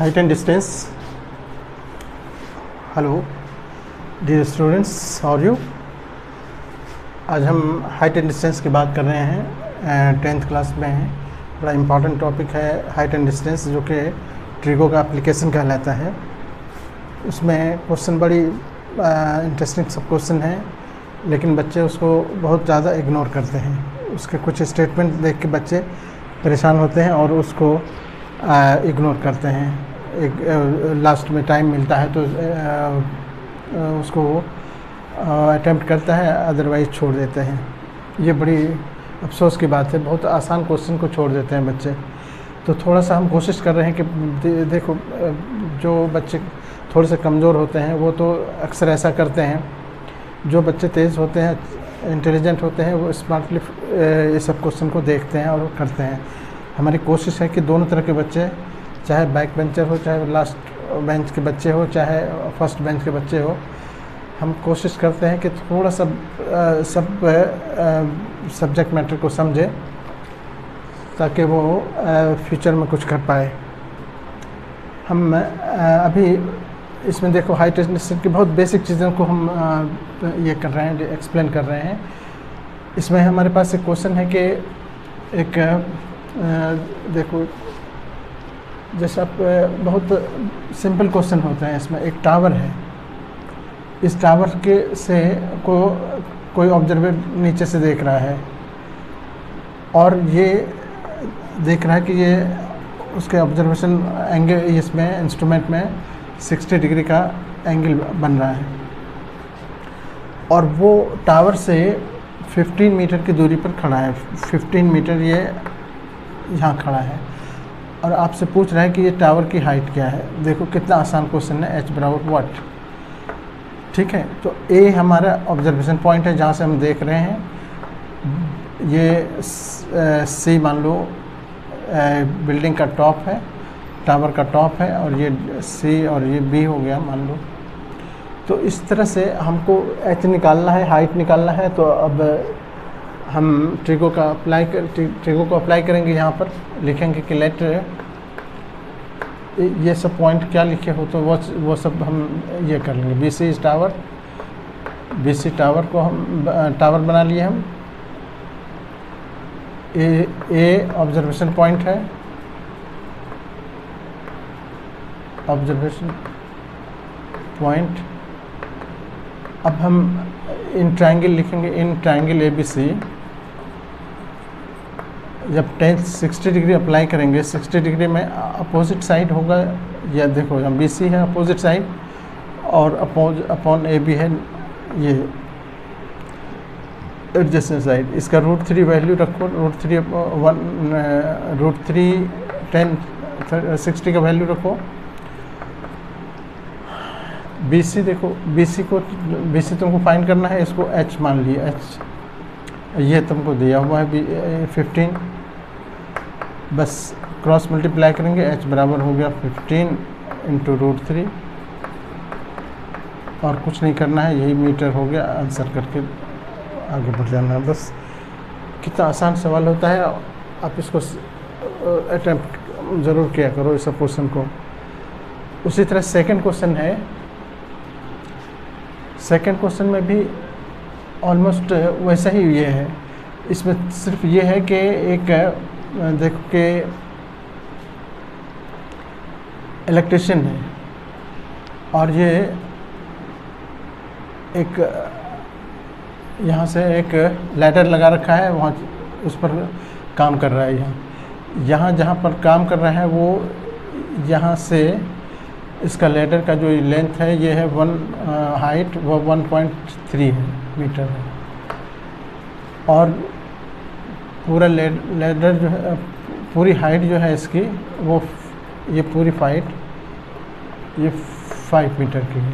height and distance. Hello dear students, how are you. आज हम height and distance की बात कर रहे हैं, 10th क्लास में हैं। बड़ा इम्पॉर्टेंट टॉपिक है हाइट एंड डिस्टेंस, जो कि ट्रिगो का एप्लीकेशन कहलाता है। उसमें क्वेश्चन बड़ी इंटरेस्टिंग सब क्वेश्चन हैं, लेकिन बच्चे उसको बहुत ज़्यादा इग्नोर करते हैं। उसके कुछ स्टेटमेंट देख के बच्चे परेशान होते हैं और उसको इग्नोर करते हैं। एक लास्ट में टाइम मिलता है तो उसको अटेम्प्ट करता है, अदरवाइज छोड़ देते हैं। ये बड़ी अफसोस की बात है, बहुत आसान क्वेश्चन को छोड़ देते हैं बच्चे। तो थोड़ा सा हम कोशिश कर रहे हैं कि देखो, जो बच्चे थोड़े से कमज़ोर होते हैं वो तो अक्सर ऐसा करते हैं। जो बच्चे तेज़ होते हैं, इंटेलिजेंट होते हैं, वो स्मार्टली ये सब क्वेश्चन को देखते हैं और करते हैं। हमारी कोशिश है कि दोनों तरह के बच्चे, चाहे बैक बेंचर हो, चाहे लास्ट बेंच के बच्चे हो, चाहे फर्स्ट बेंच के बच्चे हो, हम कोशिश करते हैं कि थोड़ा सा सब सब्जेक्ट मैटर को समझे, ताकि वो फ्यूचर में कुछ कर पाए। हम अभी इसमें देखो हाइट एंड डिस्टेंस की बहुत बेसिक चीज़ों को हम ये कर रहे हैं, एक्सप्लेन कर रहे हैं। इसमें हमारे पास एक क्वेश्चन है कि एक देखो, जैसे आप बहुत सिंपल क्वेश्चन होते हैं। इसमें एक टावर है, इस टावर के से कोई ऑब्जर्वर नीचे से देख रहा है और ये देख रहा है कि ये उसके ऑब्जर्वेशन एंगल, इसमें इंस्ट्रूमेंट में 60 डिग्री का एंगल बन रहा है, और वो टावर से 15 मीटर की दूरी पर खड़ा है। 15 मीटर ये यहाँ खड़ा है और आपसे पूछ रहा है कि ये टावर की हाइट क्या है। देखो कितना आसान क्वेश्चन है, h बराबर व्हाट। ठीक है, तो ए हमारा ऑब्जर्वेशन पॉइंट है जहाँ से हम देख रहे हैं। ये सी मान लो बिल्डिंग का टॉप है, टावर का टॉप है, और ये सी और ये बी हो गया मान लो। तो इस तरह से हमको h निकालना है, हाइट निकालना है। तो अब हम ट्रिगो को अप्लाई करेंगे। यहाँ पर लिखेंगे कि लेट ये सब पॉइंट क्या लिखे हो तो वो सब हम ये कर लेंगे। BC टावर, BC टावर को हम टावर बना लिए हम। ए ऑब्जर्वेशन पॉइंट है, ऑब्जर्वेशन पॉइंट। अब हम इन ट्रायंगल लिखेंगे, इन ट्रायंगल ABC। जब 60 डिग्री अप्लाई करेंगे, 60 डिग्री में अपोजिट साइड होगा, या देखो यहाँ BC है अपोजिट साइड, और अपॉन AB है ये एडजेसेंट साइड। इसका √3 वैल्यू रखो, √3 10 60 का वैल्यू रखो। BC देखो, BC तुमको फाइंड करना है, इसको h मान लिया, h ये तुमको दिया हुआ है 15। बस क्रॉस मल्टीप्लाई करेंगे, h बराबर हो गया 15 इंटू √3, और कुछ नहीं करना है, यही मीटर हो गया। आंसर करके आगे बढ़ जाना है बस। कितना आसान सवाल होता है, आप इसको अटेम्प्ट ज़रूर किया करो इस क्वेश्चन को। उसी तरह सेकंड क्वेश्चन है। सेकंड क्वेश्चन में भी ऑलमोस्ट वैसा ही ये है। इसमें सिर्फ ये है कि एक देखो कि इलेक्ट्रिशियन है और ये एक यहाँ से एक लैडर लगा रखा है, वहाँ उस पर काम कर रहा है। यहाँ जहाँ पर काम कर रहा है वो यहाँ से इसका लैडर का जो लेंथ है ये है हाइट वो 1.3 है मीटर है, और पूरा लैडर जो है, पूरी हाइट जो है इसकी, वो ये पूरी हाइट ये 5 मीटर की है।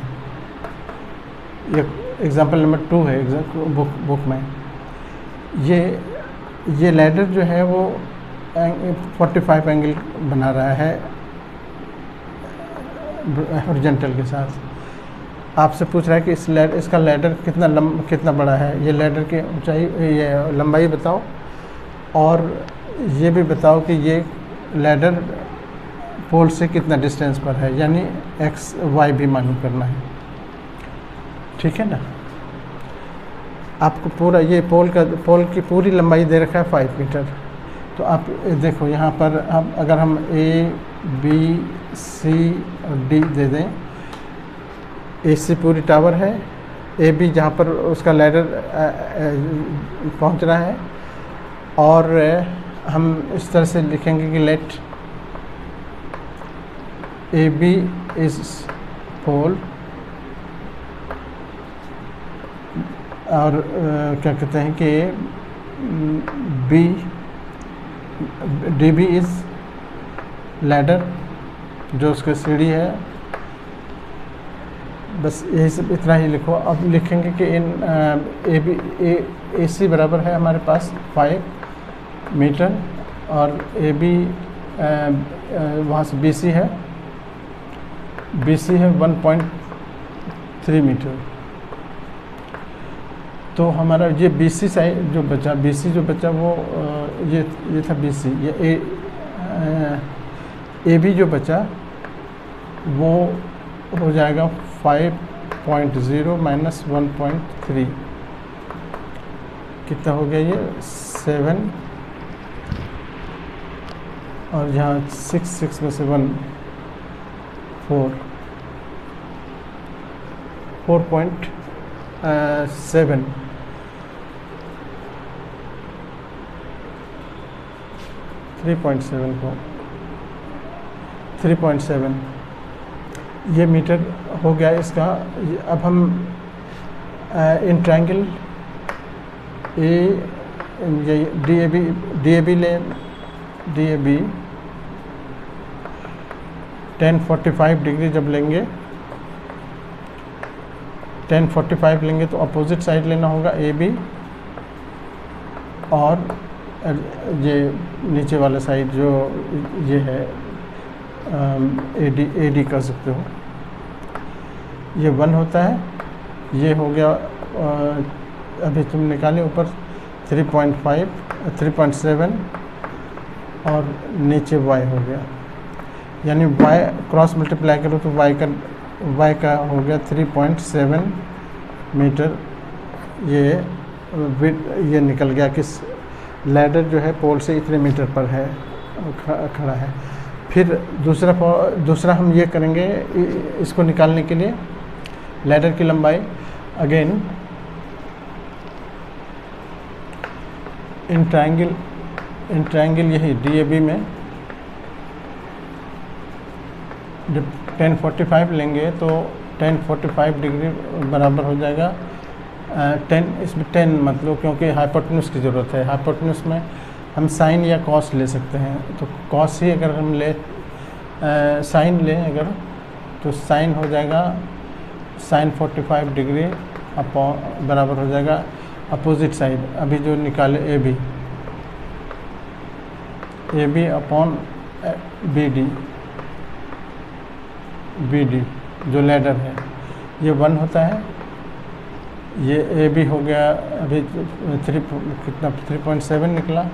ये एग्जांपल नंबर 2 है बुक में। ये लैडर जो है वो 45 एंगल बना रहा है हॉरिजॉन्टल के साथ। आपसे पूछ रहा है कि इसका लैडर कितना बड़ा है। ये लैडर की ऊंचाई, ये लंबाई बताओ, और ये भी बताओ कि ये लैडर पोल से कितना डिस्टेंस पर है, यानी एक्स वाई भी मालूम करना है। ठीक है ना। आपको पूरा ये पोल की पूरी लंबाई दे रखा है 5 मीटर। तो आप देखो यहाँ पर अब अगर हम ए बी सी और डी दे दें, ए सी पूरी टावर है, ए बी जहाँ पर उसका लैडर पहुँच रहा है, और हम इस तरह से लिखेंगे कि let A B is pole, और क्या कहते हैं कि B D B is ladder, जो उसका सीढ़ी है। बस यही सब इतना ही लिखो। अब लिखेंगे कि इन ए बी ए सी बराबर है हमारे पास 5 मीटर, और ए बी वहाँ से बी सी है, बी सी है 1.3 मीटर। तो हमारा ये बी सी साइड जो बचा, बी सी जो बचा वो ये था बी सी, ये ए बी जो बचा वो हो जाएगा 5.0 माइनस 1.3, कितना हो गया ये 7, और यहाँ 6 में से 1 4 4.7 3.7 को 3.7 ये मीटर हो गया इसका। अब हम इन ट्रायंगल डी ए बी लें, डी ए बी 1045 डिग्री जब लेंगे, 1045 लेंगे तो अपोजिट साइड लेना होगा ए बी, और ये नीचे वाला साइड जो ये है ए डी कर सकते हो, ये 1 होता है। ये हो गया अभी तुम निकाले ऊपर 3.5 3.7, और नीचे y हो गया, यानी y क्रॉस मल्टीप्लाई करो तो y का हो गया 3.7 मीटर। ये निकल गया कि लैडर जो है पोल से इतने मीटर पर है खड़ा है। फिर दूसरा हम ये करेंगे इसको निकालने के लिए लैडर की लंबाई। अगेन इन ट्रायंगल यही डी ए बी में जब 1045 लेंगे तो 1045 डिग्री बराबर हो जाएगा 10, इसमें 10 मतलब क्योंकि हाइपोटेन्यूज की ज़रूरत है। हाइपोटेन्यूज में हम साइन या कॉस ले सकते हैं, तो कॉस ही अगर हम साइन लें अगर, तो साइन हो जाएगा साइन 45 डिग्री अपॉन बराबर हो जाएगा अपोजिट साइड, अभी जो निकाले A B upon B D जो लैडर है, ये 1 होता है। ये ए बी हो गया अभी 3.7 निकला,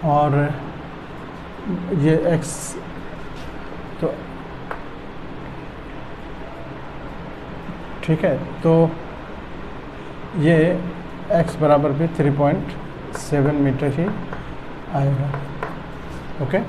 और ये एक्स, तो ठीक है, तो ये एक्स बराबर भी 3.7 मीटर ही आएगा। ओके,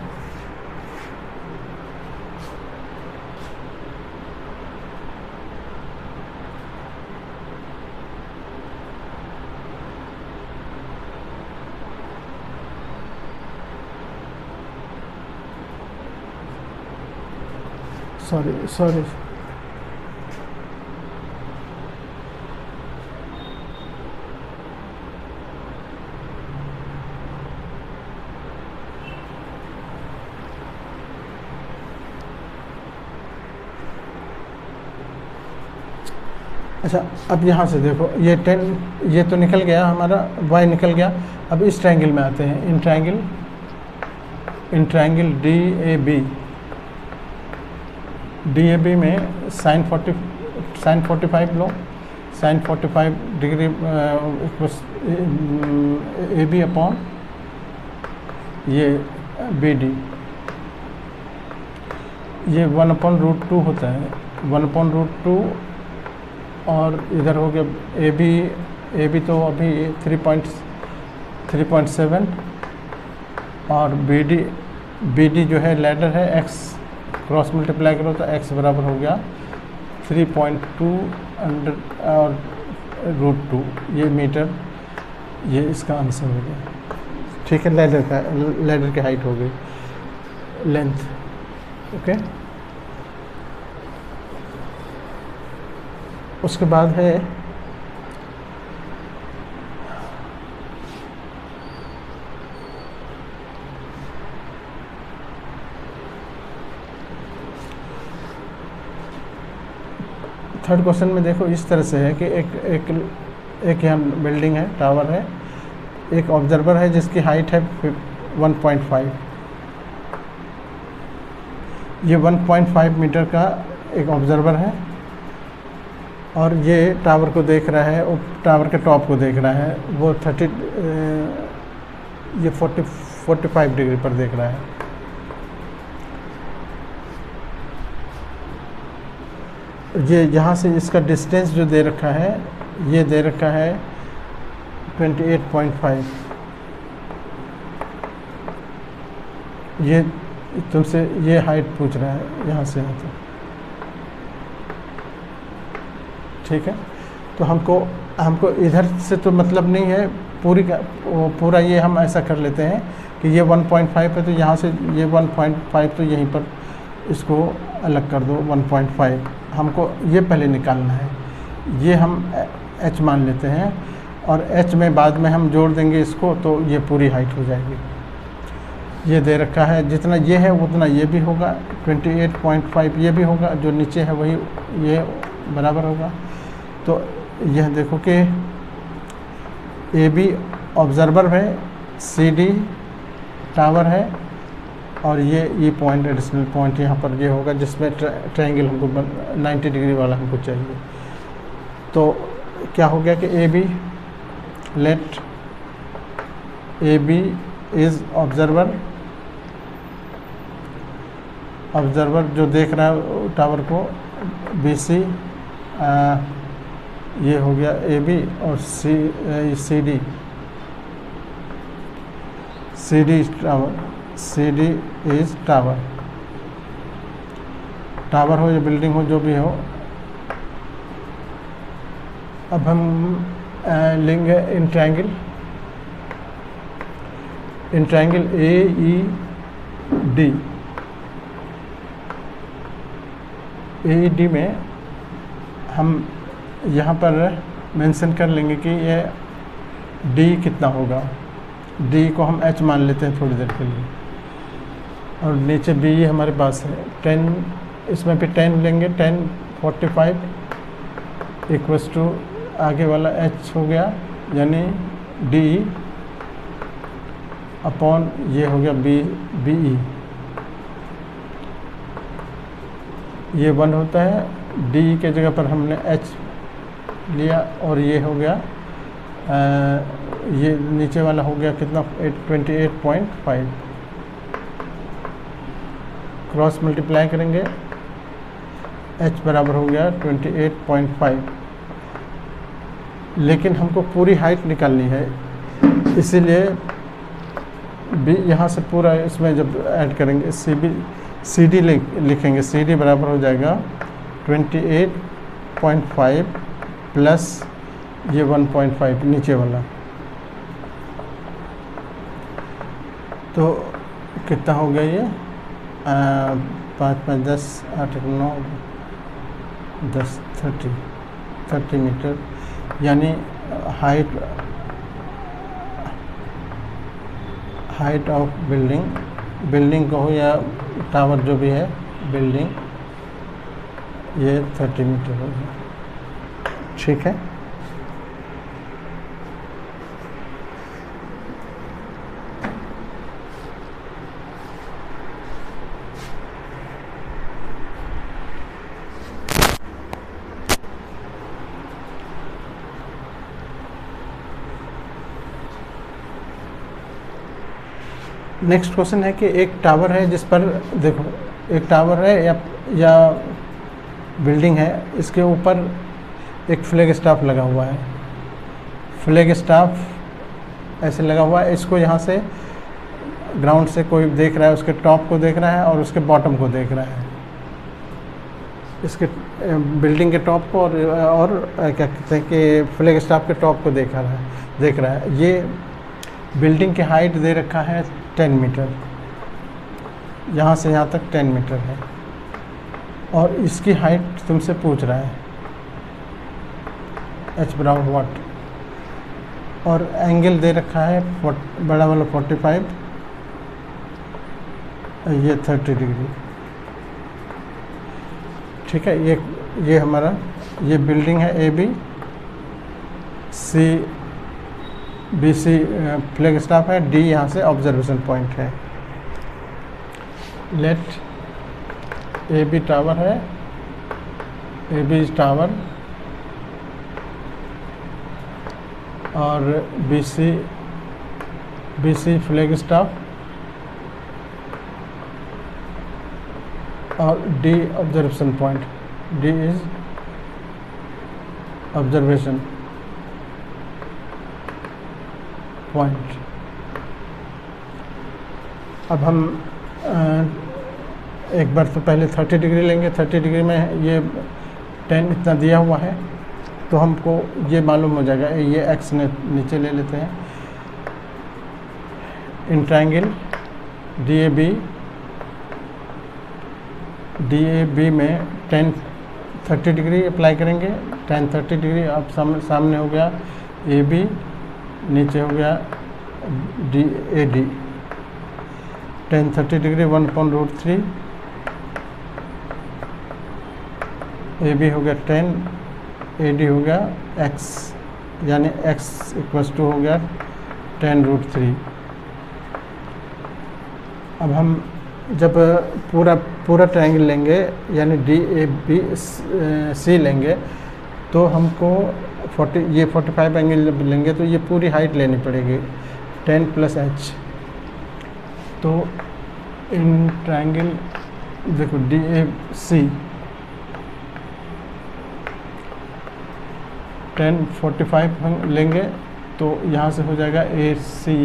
सॉरी अच्छा, अब यहाँ से देखो ये 10 ये तो निकल गया हमारा, y निकल गया। अब इस ट्रायंगल में आते हैं, in triangle D A B में साइन 45 लो, sine 45 degree A B upon ये बी डी, ये 1/√2 होता है, 1/√2। और इधर हो गया ए बी तो अभी 3.7, और बी डी जो है लैडर है, एक्स क्रॉस मल्टीप्लाई करो तो एक्स बराबर हो गया 3.2 अंडर और √2, ये मीटर, ये इसका आंसर हो गया। ठीक है, लैडर की हाइट हो गई, लेंथ। ओके, उसके बाद है थर्ड क्वेश्चन में। देखो इस तरह से है कि एक यहाँ बिल्डिंग है, टावर है, एक ऑब्जर्वर है जिसकी हाइट है 1.5। ये 1.5 मीटर का एक ऑब्जर्वर है, और ये टावर को देख रहा है, और टावर के टॉप को देख रहा है, वो 45 डिग्री पर देख रहा है। ये यहाँ से इसका डिस्टेंस जो दे रखा है, ये दे रखा है 28.5। ये तुमसे ये हाइट पूछ रहा है यहाँ से यहाँ तक। ठीक है, तो हमको इधर से तो मतलब नहीं है, पूरा ये हम ऐसा कर लेते हैं कि ये 1.5 है, तो यहाँ से ये 1.5 तो यहीं पर इसको अलग कर दो 1.5। हमको ये पहले निकालना है, ये हम h मान लेते हैं, और h में बाद में हम जोड़ देंगे इसको, तो ये पूरी हाइट हो जाएगी। ये दे रखा है, जितना ये है उतना ये भी होगा, 28.5 ये भी होगा, जो नीचे है वही ये बराबर होगा। तो यह देखो कि ए बी ऑब्जर्वर है, सी डी टावर है, और ये पॉइंट एडिशनल पॉइंट यहाँ पर ये होगा, जिसमें ट्रायंगल हमको 90 डिग्री वाला हमको चाहिए। तो क्या हो गया कि A B, let A B is observer जो देख रहा है टावर को, बी सी, ये हो गया ए बी, और C D tower, C D is tower हो या बिल्डिंग हो, जो भी हो। अब हम लेंगे in triangle A E D में हम यहाँ पर मेंशन कर लेंगे कि ये डी कितना होगा। डी को हम एच मान लेते हैं थोड़ी देर के लिए, और नीचे बी हमारे पास है 10, इसमें भी 10 लेंगे, 10 45 इक्वल्स टू आगे वाला एच हो गया, यानी डी अपॉन ये हो गया बी ई, ये 1 होता है। डी के जगह पर हमने एच लिया, और ये हो गया ये नीचे वाला हो गया कितना, 28.5। क्रॉस मल्टीप्लाई करेंगे, h बराबर हो गया 28.5। लेकिन हमको पूरी हाइट निकालनी है, इसीलिए b यहाँ से पूरा इसमें जब ऐड करेंगे सी डी लिखेंगे, सी डी बराबर हो जाएगा 28.5 प्लस ये 1.5 नीचे वाला, तो कितना हो गया ये 5 5 10 8 9 10 30 मीटर, यानी हाइट ऑफ बिल्डिंग कहो या टावर जो भी है बिल्डिंग, ये 30 मीटर होगा। ठीक है, नेक्स्ट क्वेश्चन है कि एक टावर है जिस पर देखो एक टावर है या बिल्डिंग है, इसके ऊपर एक फ्लैग स्टाफ लगा हुआ है। फ्लैग स्टाफ ऐसे लगा हुआ है, इसको यहाँ से ग्राउंड से कोई देख रहा है, उसके टॉप को देख रहा है और उसके बॉटम को देख रहा है, इसके बिल्डिंग के टॉप को और क्या कहते हैं कि फ्लैग स्टाफ के टॉप को देख रहा है। ये बिल्डिंग की हाइट दे रखा है 10 मीटर, यहाँ से यहाँ तक 10 मीटर है, और इसकी हाइट तुमसे पूछ रहा है h बराबर वाट, और एंगल दे रखा है बड़ा वाला 45, ये 30 डिग्री। ठीक है, ये हमारा ये बिल्डिंग है AB, BC फ्लैग स्टाफ है, D यहाँ से ऑब्जर्वेशन पॉइंट है। लेट AB टावर है, AB टावर, और BC फ्लैग स्टाफ, और D observation point, D is observation point. अब हम एक बार तो पहले 30 डिग्री लेंगे। 30 डिग्री में ये 10 इतना दिया हुआ है, तो हमको ये मालूम हो जाएगा। ये x नीचे ले लेते हैं। इन ट्रायंगल DAB में 10-30 डिग्री अप्लाई करेंगे। 10-30 डिग्री अब सामने हो गया AB, नीचे हो गया AD। 10-30 डिग्री 1/√3, AB हो गया 10, AD हो गया x, यानी x = हो गया 10√3। अब हम जब पूरा ट्रायंगल लेंगे, यानी DABC लेंगे, तो हमको 45 एंगल जब लेंगे तो ये पूरी हाइट लेनी पड़ेगी 10 + h। तो इन ट्रायंगल देखो DAC 10-45 हम लेंगे, तो यहाँ से हो जाएगा AC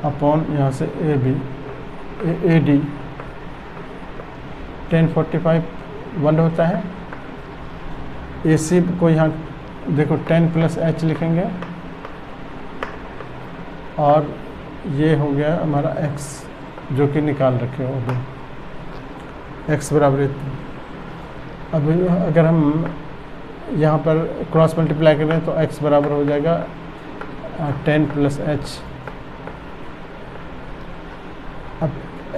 अपॉन यहाँ से AD। 10-45 1 होता है। AC को यहाँ देखो 10 + h लिखेंगे, और ये हो गया हमारा x, जो कि निकाल रखे हो अभी, x बराबर। अब अगर हम यहाँ पर क्रॉस मल्टीप्लाई करें तो x बराबर हो जाएगा 10 + h। अब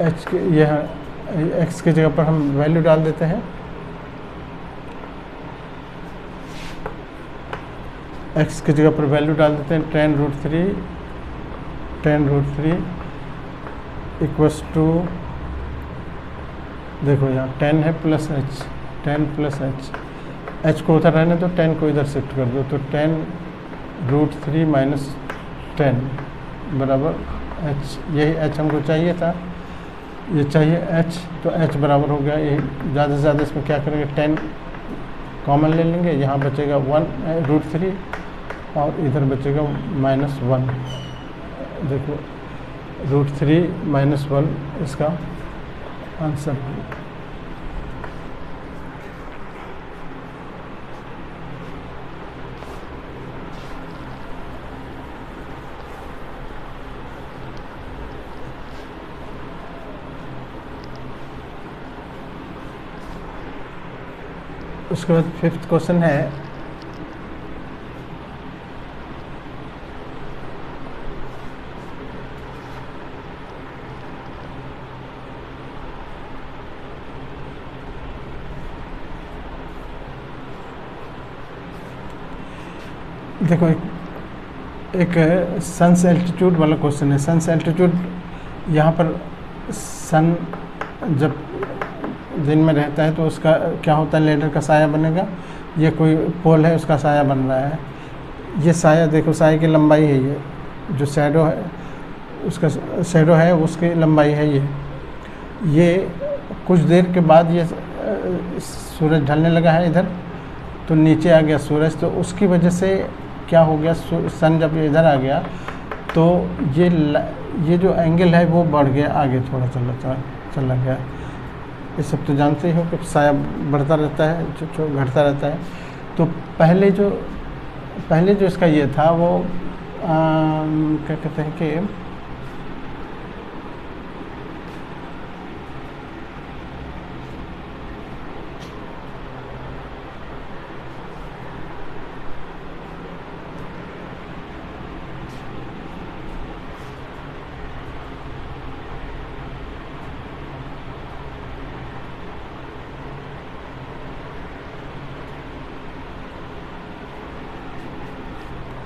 h के यह x की जगह पर हम वैल्यू डाल देते हैं। x की जगह पर वैल्यू डाल देते हैं 10√3 = देखो यहाँ 10 है प्लस h, 10 + h, h को उधर रहने दो, 10 को इधर शिफ्ट कर दो, तो 10√3 - 10 बराबर h। यही h हमको चाहिए था, ये चाहिए h, तो h बराबर हो गया। यही ज़्यादा से ज़्यादा इसमें क्या करेंगे, 10 कॉमन ले लेंगे, यहाँ बचेगा 1√3 और इधर बचेगा -1। देखो √3 - 1 इसका आंसर है। उसके बाद 5th क्वेश्चन है, देखो एक सन्स एल्टीट्यूड वाला क्वेश्चन है। सन्स एल्टीट्यूड, यहाँ पर सन जब दिन में रहता है तो उसका क्या होता है, लेडर का साया बनेगा। ये कोई पोल है, उसका साया बन रहा है। ये साया देखो, साया की लंबाई है, ये जो शैडो है उसका शेडो है उसकी लंबाई है ये कुछ देर के बाद ये सूरज ढलने लगा है इधर, तो नीचे आ गया सूरज, तो उसकी वजह से क्या हो गया, सन जब इधर आ गया तो ये जो एंगल है वो बढ़ गया, आगे थोड़ा चला गया। ये सब तो जानते ही हो कि साया बढ़ता रहता है, जो घटता रहता है। तो पहले जो इसका ये था वो क्या कहते हैं कि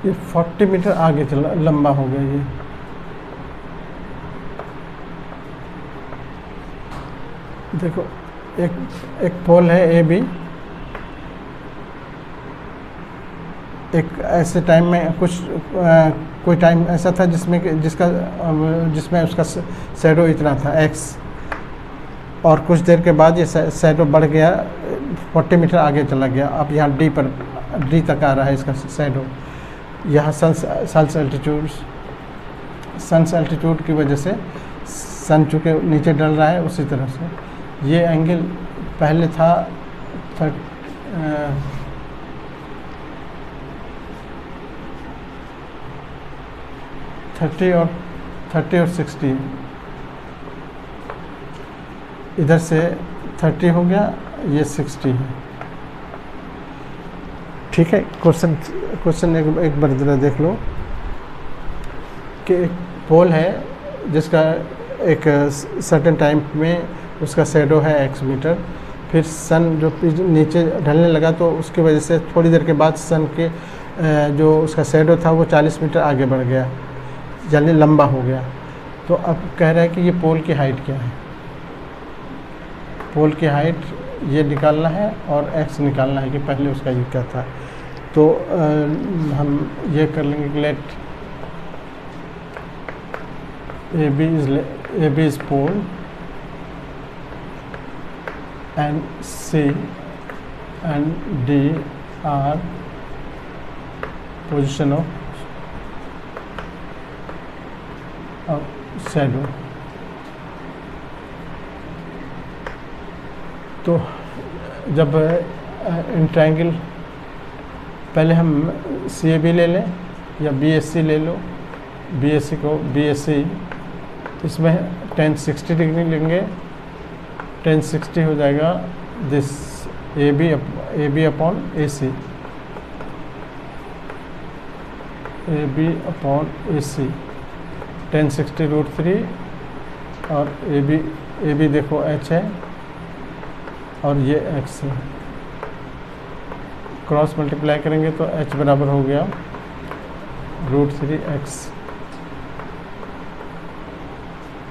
ये 40 मीटर आगे चला, लंबा हो गया ये। देखो एक पोल है ए बी, एक ऐसे टाइम में कोई टाइम ऐसा था जिसमें उसका शैडो इतना था एक्स, और कुछ देर के बाद ये शैडो बढ़ गया, 40 मीटर आगे चला गया। अब यहाँ डी तक आ रहा है इसका शैडो। यहाँ सन्स एल्टीट्यूड की वजह से सन चूँकि नीचे डल रहा है, उसी तरह से ये एंगल पहले था 30 और 60, इधर से 30 हो गया, ये 60 है। ठीक है। क्वेश्चन एक बार जरा देख लो कि एक पोल है जिसका एक सर्टेन टाइम में उसका शैडो है x मीटर, फिर सन जो नीचे ढलने लगा तो उसकी वजह से थोड़ी देर के बाद सन के जो उसका शैडो था वो 40 मीटर आगे बढ़ गया, यानी लंबा हो गया। तो अब कह रहा है कि ये पोल की हाइट क्या है। पोल की हाइट ये निकालना है और x निकालना है कि पहले उसका ये क्या था। तो हम ये कर लेंगे कि let A B is pole and C and D are position of shadow। तो जब इन ट्रायंगल पहले हम CAB ले लें या BSC ले लो, BSC इसमें tan 60 डिग्री लेंगे, tan 60 हो जाएगा this AB upon AC, tan 60 √3 और AB देखो H है और ये X है। क्रॉस मल्टीप्लाई करेंगे तो H बराबर हो गया √3x।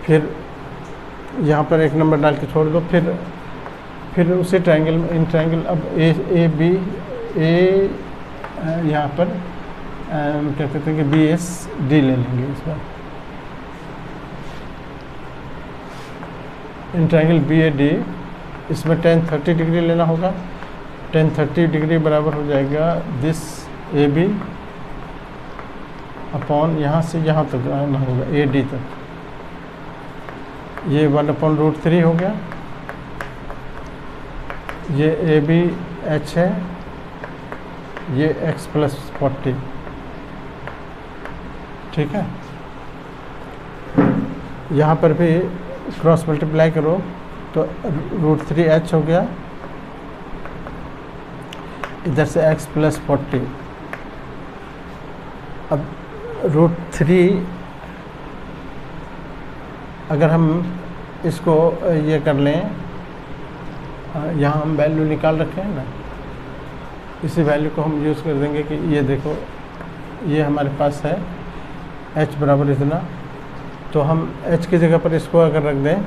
फिर यहाँ पर एक नंबर डाल के छोड़ दो, फिर उसी ट्रायंगल में इन ट्रायंगल अब ए बी यहाँ पर क्या कहते हैं कि BSD ले लेंगे इस बार। इन ट्रायंगल BAD इसमें tan 30 डिग्री लेना होगा, tan 30 डिग्री बराबर हो जाएगा दिस AB अपॉन यहाँ से यहाँ तक आना होगा AD तक, ये 1/√3 हो गया, ये AB H है, ये x + 40। ठीक है। यहाँ पर भी क्रॉस मल्टीप्लाई करो तो √3h हो गया, इधर से x + 40। अब √3 अगर हम इसको ये कर लें, यहाँ हम वैल्यू निकाल रखे हैं ना, इसी वैल्यू को हम यूज़ कर देंगे कि ये देखो ये हमारे पास है h बराबर इतना, तो हम h की जगह पर इसको अगर रख दें,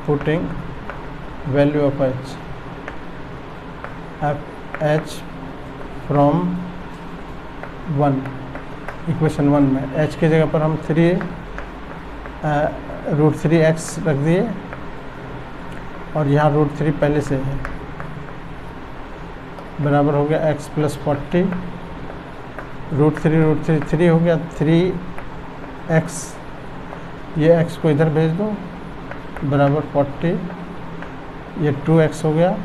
putting value of h from 1 equation 1 में h की जगह पर हम √3x रख दिए और यहाँ √3 पहले से है, बराबर हो गया x + 40, √3 3 हो गया 3x, ये x को इधर भेज दो, बराबर 40, ये 2x हो गया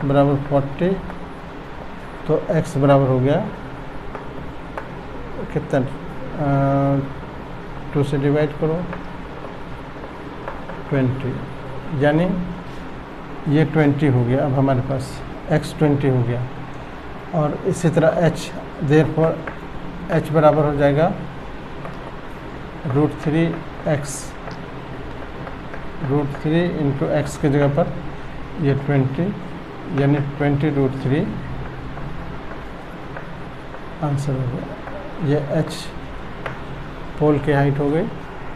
बराबर 40, तो x बराबर हो गया कितना, 2 से डिवाइड करो 20, यानी ये 20 हो गया। अब हमारे पास x 20 हो गया। और इसी तरह h, देयरफॉर h बराबर हो जाएगा √3x, √3 इंटू एक्स की जगह पर ये 20, यानी 20√3 आंसर हो गया। ये h पोल की हाइट हो गई,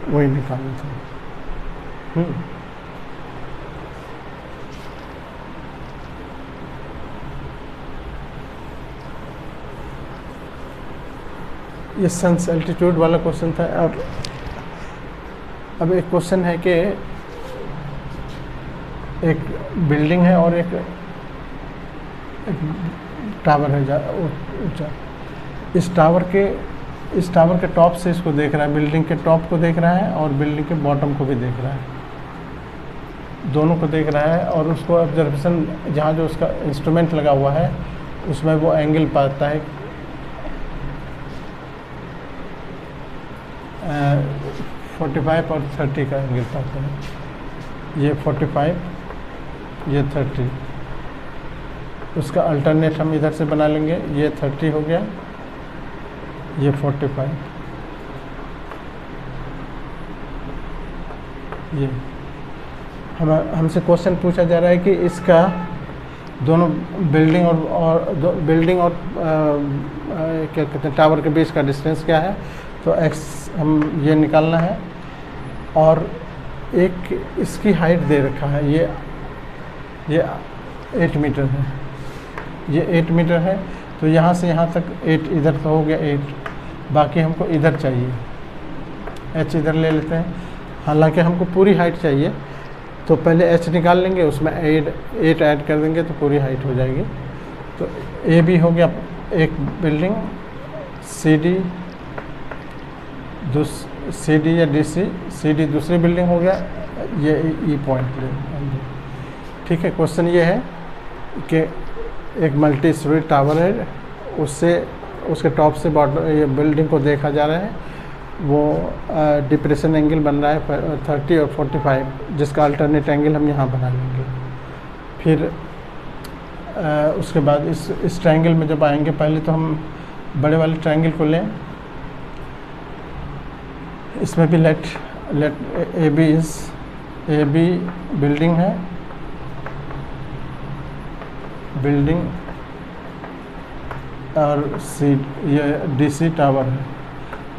वही निकालना था। ये सन्स एल्टीट्यूड वाला क्वेश्चन था। और अब एक क्वेश्चन है कि एक बिल्डिंग है और एक टावर है ऊंचा। इस टावर के टॉप से इसको देख रहा है, बिल्डिंग के टॉप को देख रहा है और बिल्डिंग के बॉटम को भी देख रहा है, दोनों को देख रहा है। और उसको ऑब्जर्वेशन, जहाँ जो उसका इंस्ट्रूमेंट लगा हुआ है उसमें वो एंगल पाता है 45 और 30 का एंगल पाता है। ये 45, ये 30, उसका अल्टरनेट हम इधर से बना लेंगे। ये 30 हो गया, ये 45, ये हमसे क्वेश्चन पूछा जा रहा है कि इसका दोनों बिल्डिंग और क्या कहते हैं, टावर के बीच का डिस्टेंस क्या है। तो x हम ये निकालना है। और एक इसकी हाइट दे रखा है, ये 8 मीटर है, ये 8 मीटर है। तो यहाँ से यहाँ तक 8, इधर तो हो गया 8, बाकी हमको इधर चाहिए, h इधर ले लेते हैं। हालांकि हमको पूरी हाइट चाहिए, तो पहले h निकाल लेंगे, उसमें 8 ऐड कर देंगे तो पूरी हाइट हो जाएगी। तो ए बी हो गया एक बिल्डिंग, सी डी या सी डी दूसरी बिल्डिंग हो गया, ये ई पॉइंट ले। ठीक है, क्वेश्चन ये है कि एक मल्टी स्टोरी टावर है, उसके टॉप से बॉटम ये बिल्डिंग को देखा जा रहा है। वो डिप्रेशन एंगल बन रहा है 30 और 45, जिसका अल्टरनेट एंगल हम यहाँ बना लेंगे। फिर उसके बाद इस ट्रायंगल में जब आएंगे, पहले तो हम बड़े वाले ट्रायंगल को लें। इसमें भी लेट ए बी बिल्डिंग है, बिल्डिंग, और सी ये DC टावर है,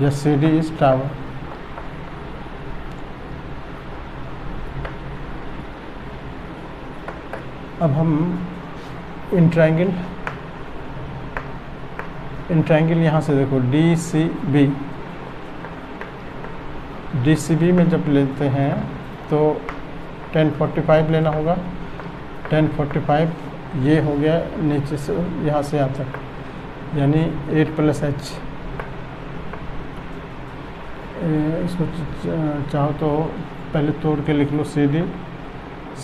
या CD इज टावर। अब हम इन ट्रायंगल यहाँ से देखो DCB में जब लेते हैं तो 1045 लेना होगा। 1045 ये हो गया नीचे से यहाँ से यहाँ तक, यानी 8 + h। इसको चाहो तो पहले तोड़ के लिख लो,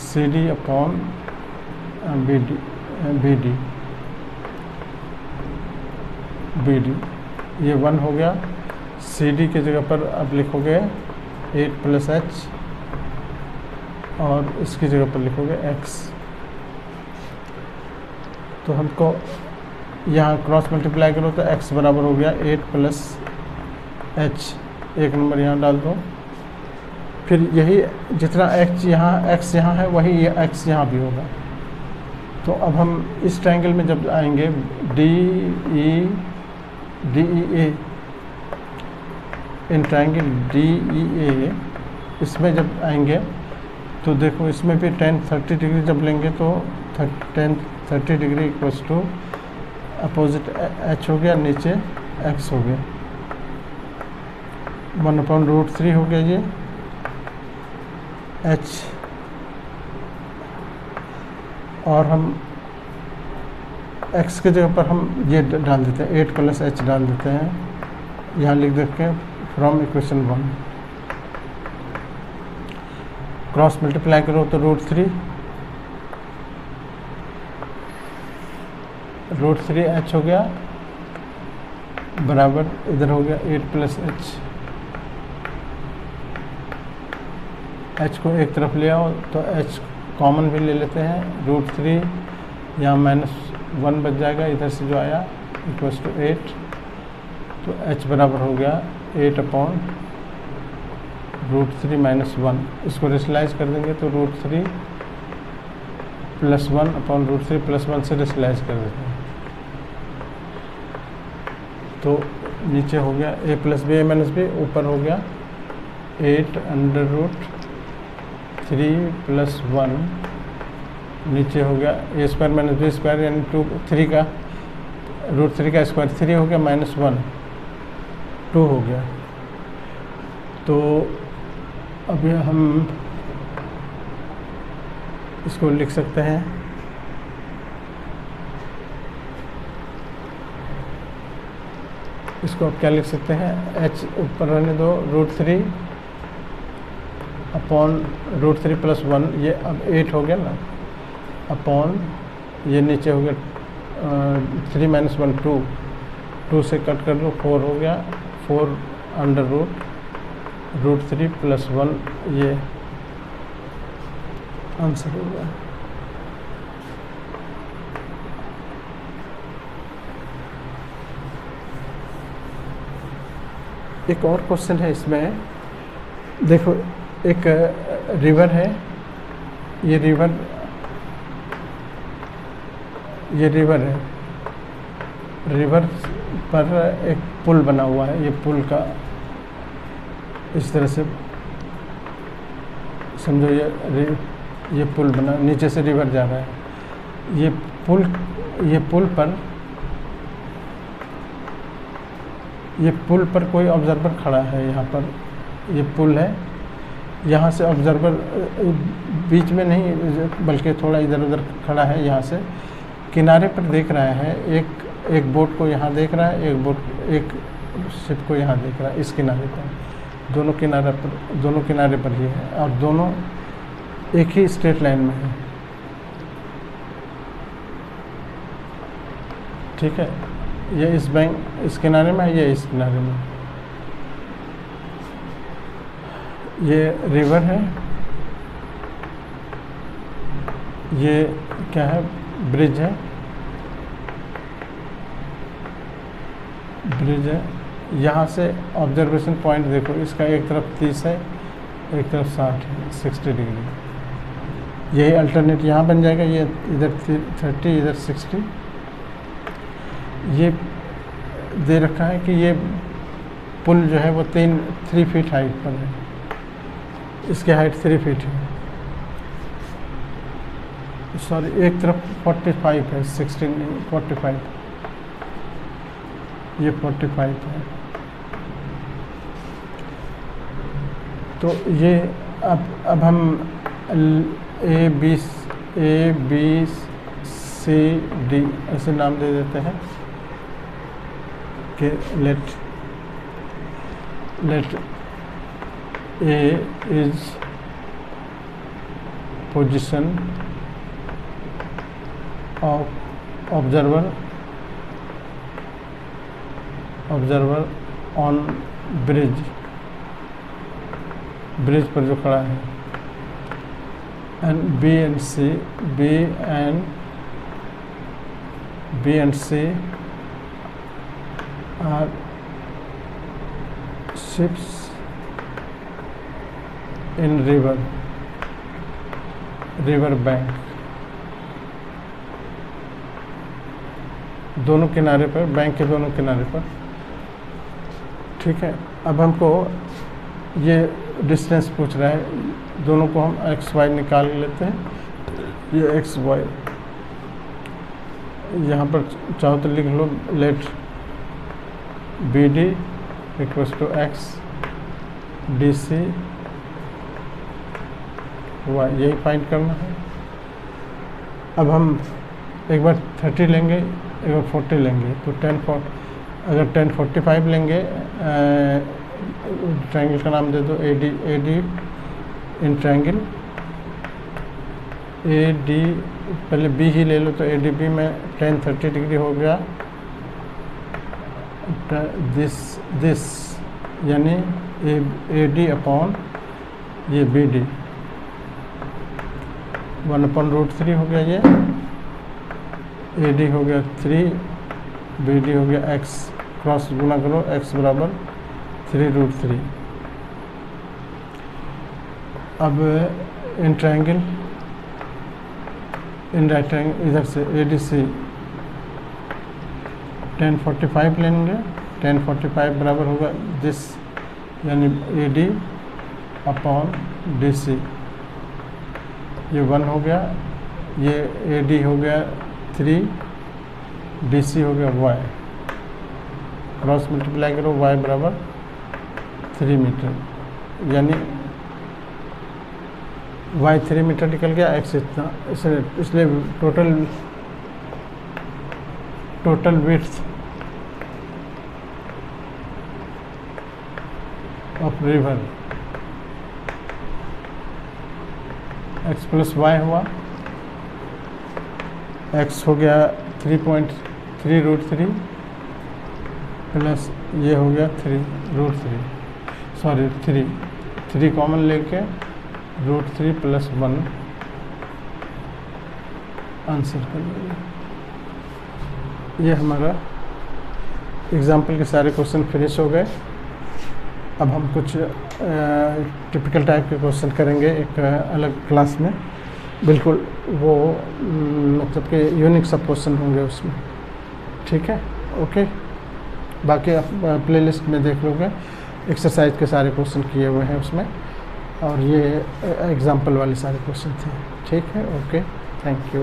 CD अपॉन BD, ये 1 हो गया। CD की जगह पर अब लिखोगे 8 + h और इसकी जगह पर लिखोगे x। तो हमको यहाँ क्रॉस मल्टीप्लाई करो तो x बराबर हो गया 8 + h, एक नंबर यहाँ डाल दो। फिर यही जितना x यहाँ है वही ये x यहाँ भी होगा। तो अब हम इस ट्रायंगल में जब आएंगे DEA, इन ट्रायंगल DEA, इसमें जब आएंगे तो देखो इसमें भी 10-30 डिग्री जब लेंगे तो 10-30 degree equals to opposite h हो गया, नीचे x हो गया। 1/√3 हो गया ये h, और हम x के जगह पर हम ये डाल देते हैं 8 + h डाल देते हैं, यहाँ लिख देते हैं फ्रॉम इक्वेशन 1। क्रॉस मल्टीप्लाई करो तो √3 h हो गया बराबर, इधर हो गया 8 + h को एक तरफ ले आओ तो h कॉमन भी ले लेते हैं, √3 यहाँ -1 बच जाएगा, इधर से जो आया =8, तो h बराबर हो गया 8/√3 - 1। इसको रेशनलाइज कर देंगे तो √3 + 1/√3 + 1 से रेशनलाइज कर देते हैं, तो नीचे हो गया a + b a - b, ऊपर हो गया 8√3 + 1, नीचे हो गया a² - b² यानी 3 का √3 का स्क्वायर 3 हो गया -1 2 हो गया। तो अभी हम इसको लिख सकते हैं, इसको आप क्या लिख सकते हैं, h ऊपर रहने दो, √3/√3 + 1, ये अब 8 हो गया ना, अपॉन ये नीचे हो गया 3 - 1 2 से कट कर दो 4 हो गया, 4/√3 + 1, ये आंसर हो गया। एक और क्वेश्चन है इसमें, देखो एक रिवर है, ये रिवर है, रिवर पर एक पुल बना हुआ है, ये पुल का इस तरह से समझो, ये पुल बना, नीचे से रिवर जा रहा है, ये पुल पर कोई ऑब्जर्वर खड़ा है, यहाँ पर ये पुल है, यहाँ से ऑब्जर्वर बीच में नहीं बल्कि थोड़ा इधर उधर खड़ा है, यहाँ से किनारे पर देख रहा है, एक बोट को यहाँ देख रहा है, एक शिप को यहाँ देख रहा है, इस किनारे पर, दोनों किनारे पर ही है, और दोनों एक ही स्ट्रेट लाइन में है, ठीक है, ये इस किनारे में है, ये इस किनारे में, ये रिवर है, ये क्या है, ब्रिज है, यहाँ से ऑब्जर्वेशन पॉइंट देखो, इसका एक तरफ 30 है, एक तरफ 60 है, 60 डिग्री, यही अल्टरनेट यहाँ बन जाएगा, ये इधर 30 इधर 60। ये दे रखा है कि ये पुल जो है वो 3 फीट हाइट पर है, इसकी हाइट 3 फीट है, सॉरी एक तरफ 45 है, 16 45, ये 45 है। तो ये अब हम A B C D ऐसे नाम दे देते हैं कि let A is position of observer on bridge पर जो खड़ा है, and B and C are ships in river bank, दोनों किनारे पर, बैंक के दोनों किनारे पर, ठीक है। अब हमको ये डिस्टेंस पूछ रहा है, दोनों को हम XY निकाल लेते हैं, ये XY यहाँ पर चाहो तो लिख लो, let BD = X D C y, यही फाइंड करना है। अब हम एक बार 30 लेंगे, एक बार 40 लेंगे, तो अगर 1045 लेंगे, ट्रायंगल का नाम दे दो A D in triangle A D, पहले बी ही ले लो, तो ए डी बी में 1030 डिग्री हो गया। दिस यानी ए डी अपॉन ये बी डी 1/√3 हो गया, ये ए डी हो गया 3, बी डी हो गया x, क्रॉस गुना करो, x बराबर 3√3। अब in triangle, in right triangle इधर से ए डी सी 1045 लेंगे, 1045 बराबर होगा दिस यानी A D upon D C, ये 1 हो गया, ये ए डी हो गया 3, डी सी हो गया y, क्रॉस मल्टीप्लाई करो, y बराबर 3 मीटर, यानी y 3 मीटर निकल गया, x इतना, इसलिए total width of river x plus y हुआ, x हो गया 3.3√3 प्लस ये हो गया 3 कॉमन लेके √3 प्लस 1 आंसर कर लिया। ये हमारा एग्जाम्पल के सारे क्वेश्चन फिनिश हो गए। अब हम कुछ टिपिकल टाइप के क्वेश्चन करेंगे एक अलग क्लास में, बिल्कुल वो मतलब कि यूनिक सब क्वेश्चन होंगे उसमें, ठीक है, ओके। बाकी आप प्लेलिस्ट में देख लोगे, एक्सरसाइज के सारे क्वेश्चन किए हुए हैं उसमें, और ये एग्जाम्पल वाले सारे क्वेश्चन थे, ठीक है, ओके, थैंक यू।